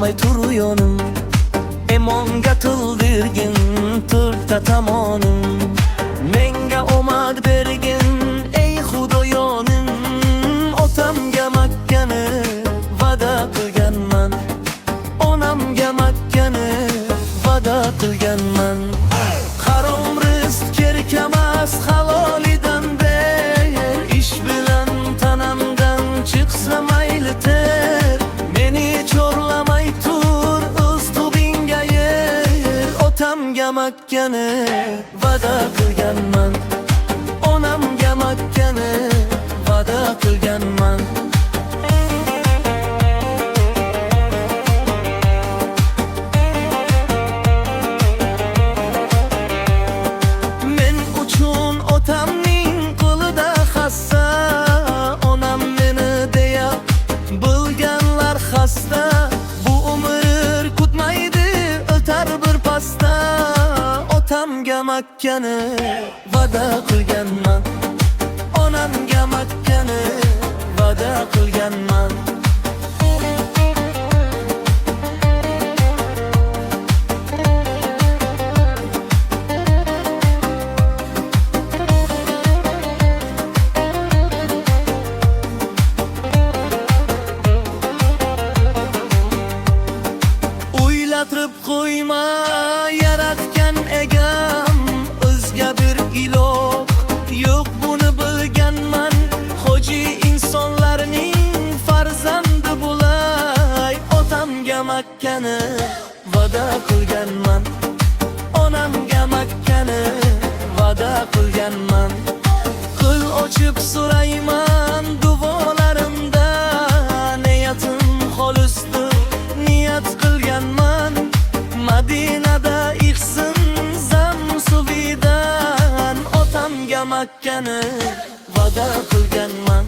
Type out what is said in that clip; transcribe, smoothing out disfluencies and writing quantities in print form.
chorlamay tur yonim, emonga tildirgin to'rtta tomonim. Menga omad bergin ey xudoyonim, otamga Makkani va'da qilganman, onamga Makkani va'da qilganman. Harom rizq kerkamas halolidan ber, ish bilan tanamdan chiqsa mayli ter. Meni chorlamay tur o'z tubingga yer, otamga Makkani va'da qilganman, onamga Makkani va'da qilganman. Men uchun otamning qo'lida hassa, onam meni deya bilganlar xasta. Bu umr kutmaydi o'tar bir pasda, otamga Makkani va'da qilganman, onamga Makkani va'da qilganman. O'ylatib qo'yma yaratgan egam, o'zga bir iloh yo'q buni bilganman. Hoji insonlarning farzandi bo'lay, otamga Makkani va'da qilganman, onamga Makkani va'da qilganman. Qo'l ochib so'rayman duolarimda, niyatim xolisdir, niyat qilganman. Madinada ihsin zam suvidan, otamga Makkani va'da qilganman.